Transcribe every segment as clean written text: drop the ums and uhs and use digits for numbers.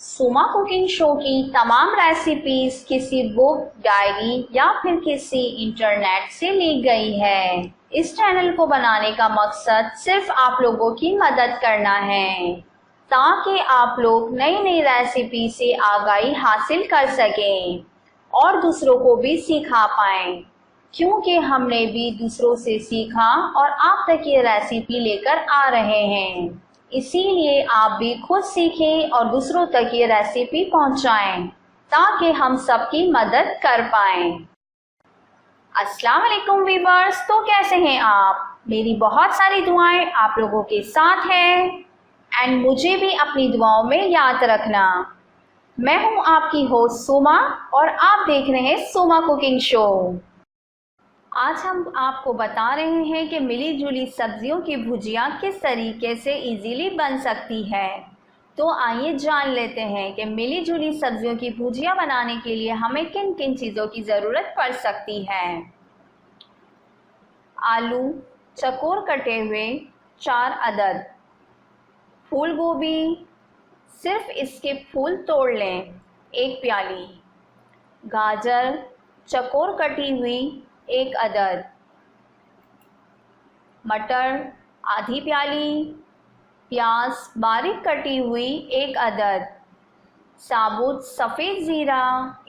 सुमा cooking show की तमाम रेसिपीज किसी बुक, डायरी या फिर किसी इंटरनेट से ली गई है। इस चैनल को बनाने का मकसद सिर्फ आप लोगों की मदद करना है ताकि आप लोग नई नई रेसिपी से आगाही हासिल कर सकें और दूसरों को भी सिखा पाएं, क्योंकि हमने भी दूसरों से सीखा और आप तक ये रेसिपी लेकर आ रहे हैं। इसीलिए आप भी खुद सीखें और दूसरों तक ये रेसिपी पहुंचाएं ताकि हम सबकी मदद कर पाएं। अस्सलाम वालेकुम वीवर्स, तो कैसे हैं आप? मेरी बहुत सारी दुआएं आप लोगों के साथ हैं एंड मुझे भी अपनी दुआओं में याद रखना। मैं हूं आपकी होस्ट सुमा और आप देख रहे हैं सुमा कुकिंग शो। आज हम आपको बता रहे हैं कि मिली जुली सब्जियों की भुजिया किस तरीके से इजीली बन सकती है। तो आइए जान लेते हैं कि मिली जुली सब्जियों की भुजिया बनाने के लिए हमें किन किन चीज़ों की ज़रूरत पड़ सकती है। आलू चकोर कटे हुए 4 अदद, फूल गोभी सिर्फ इसके फूल तोड़ लें 1 प्याली, गाजर चकोर कटी हुई 1 अदद, मटर आधी प्याली, प्याज बारीक कटी हुई 1 अदद, साबुत सफ़ेद ज़ीरा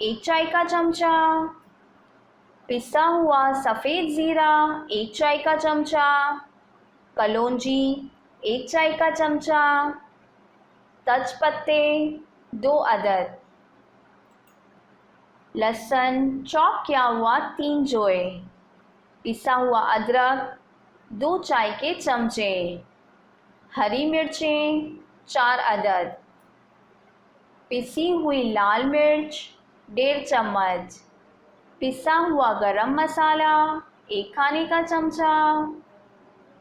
1 चाय का चमचा, पिसा हुआ सफ़ेद ज़ीरा 1 चाय का चमचा, कलौंजी 1 चाय का चमचा, तेजपत्ते 2 अदद, लहसुन चॉप किया हुआ 3 जोए, पिसा हुआ अदरक 2 चाय के चमचे, हरी मिर्चें 4 अदद, पिसी हुई लाल मिर्च 1.5 चम्मच, पिसा हुआ गरम मसाला 1 खाने का चमचा,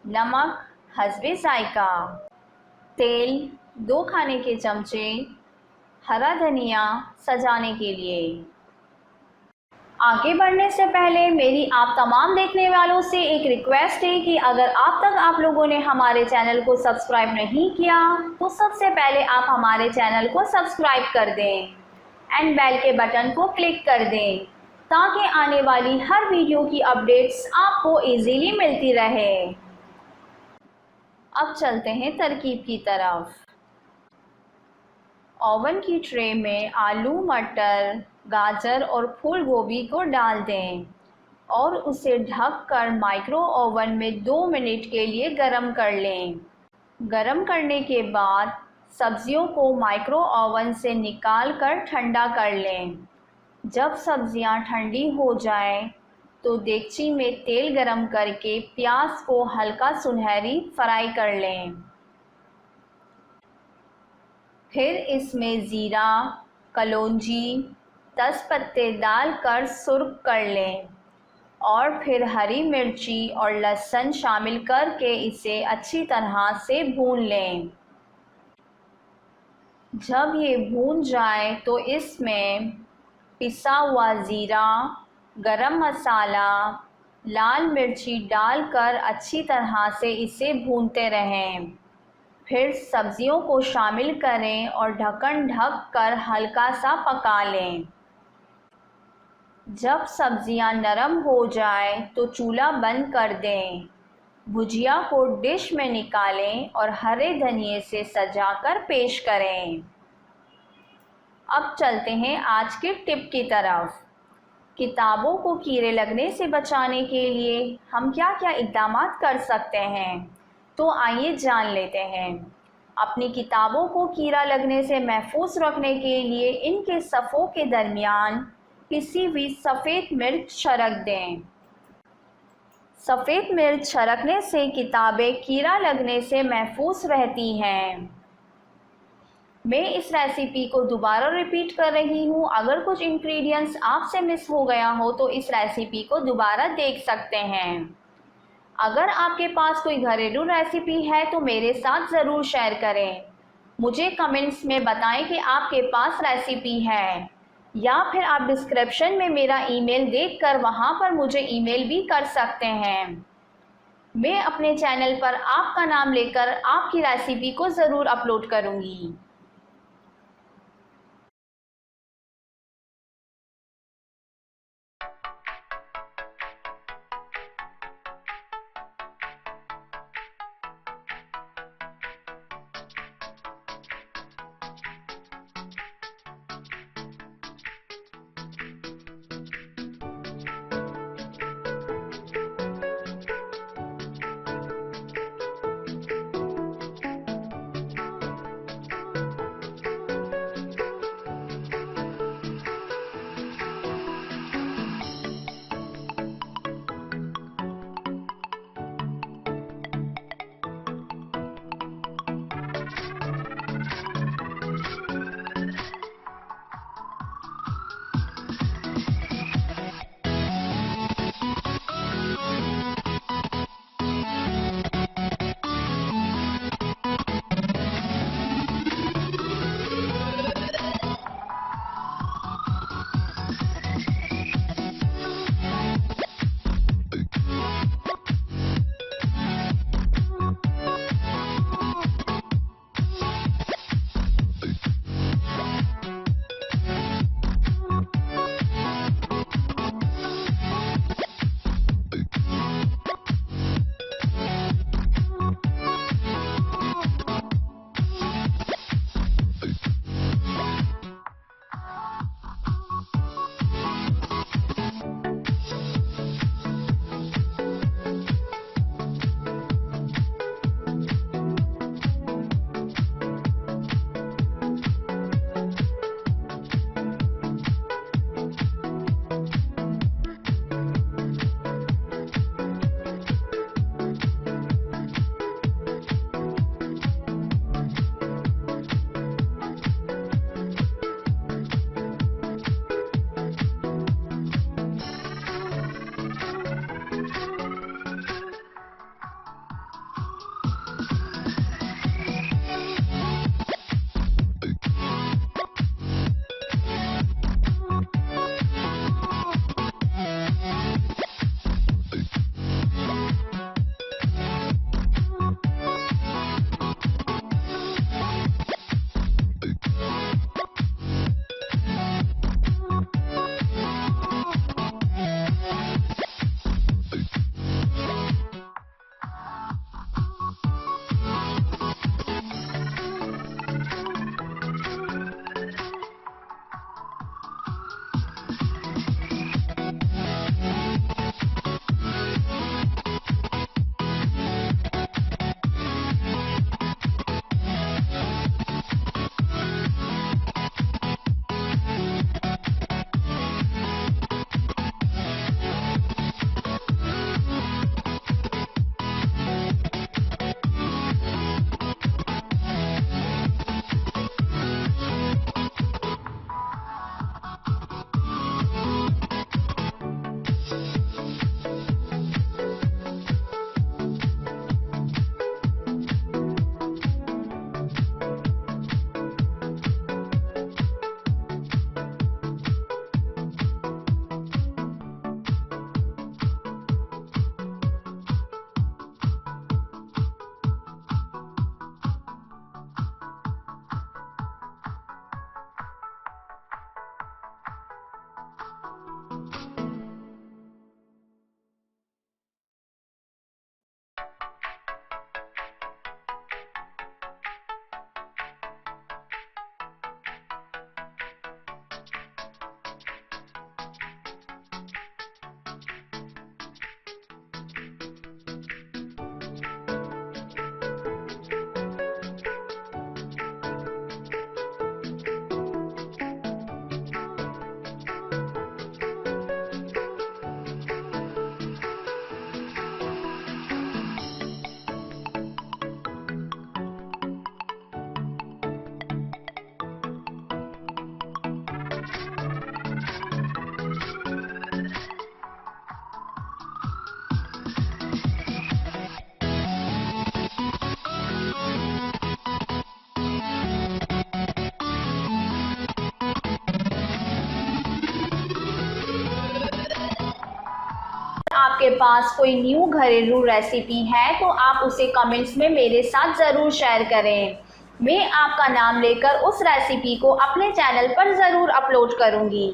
नमक हस्बे जायका, तेल 2 खाने के चमचे, हरा धनिया सजाने के लिए। आगे बढ़ने से पहले मेरी आप तमाम देखने वालों से एक रिक्वेस्ट है कि अगर आप लोगों ने हमारे चैनल को सब्सक्राइब नहीं किया तो सबसे पहले आप हमारे चैनल को सब्सक्राइब कर दें एंड बेल के बटन को क्लिक कर दें ताकि आने वाली हर वीडियो की अपडेट्स आपको इजीली मिलती रहे। अब चलते हैं तरकीब की तरफ। ओवन की ट्रे में आलू, मटर, गाजर और फूल गोभी को डाल दें और उसे ढककर माइक्रो ओवन में 2 मिनट के लिए गरम कर लें। गरम करने के बाद सब्जियों को माइक्रो ओवन से निकाल कर ठंडा कर लें। जब सब्जियां ठंडी हो जाएं, तो देगची में तेल गरम करके प्याज को हल्का सुनहरी फ्राई कर लें। फिर इसमें ज़ीरा, कलौंजी, तेजपत्ते डालकर सुर्ख कर लें और फिर हरी मिर्ची और लहसुन शामिल करके इसे अच्छी तरह से भून लें। जब ये भून जाए तो इसमें पिसा हुआ ज़ीरा, गरम मसाला, लाल मिर्ची डालकर अच्छी तरह से इसे भूनते रहें। फिर सब्जियों को शामिल करें और ढक्कन ढक कर हल्का सा पका लें। जब सब्जियां नरम हो जाए तो चूल्हा बंद कर दें। भुजिया को डिश में निकालें और हरे धनिए से सजाकर पेश करें। अब चलते हैं आज के टिप की तरफ। किताबों को कीड़े लगने से बचाने के लिए हम क्या क्या इक़दाम कर सकते हैं, तो आइए जान लेते हैं। अपनी किताबों को कीड़ा लगने से महफूज रखने के लिए इनके सफ़ों के दरमियान पिसी हुई सफ़ेद मिर्च छिड़क दें। सफ़ेद मिर्च छिड़कने से किताबें कीड़ा लगने से महफूज रहती हैं। मैं इस रेसिपी को दोबारा रिपीट कर रही हूँ। अगर कुछ इंग्रेडिएंट्स आपसे मिस हो गया हो तो इस रेसिपी को दोबारा देख सकते हैं। अगर आपके पास कोई घरेलू रेसिपी है तो मेरे साथ ज़रूर शेयर करें। मुझे कमेंट्स में बताएं कि आपके पास रेसिपी है, या फिर आप डिस्क्रिप्शन में मेरा ईमेल देखकर वहां पर मुझे ईमेल भी कर सकते हैं। मैं अपने चैनल पर आपका नाम लेकर आपकी रेसिपी को ज़रूर अपलोड करूंगी। आपके पास कोई न्यू घरेलू रेसिपी है तो आप उसे कमेंट्स में मेरे साथ ज़रूर शेयर करें। मैं आपका नाम लेकर उस रेसिपी को अपने चैनल पर ज़रूर अपलोड करूँगी।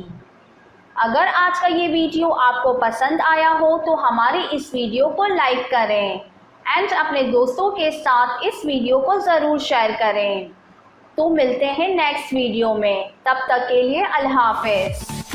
अगर आज का ये वीडियो आपको पसंद आया हो तो हमारी इस वीडियो को लाइक करें एंड अपने दोस्तों के साथ इस वीडियो को ज़रूर शेयर करें। तो मिलते हैं नेक्स्ट वीडियो में, तब तक के लिए अल्लाह हाफ़िज़।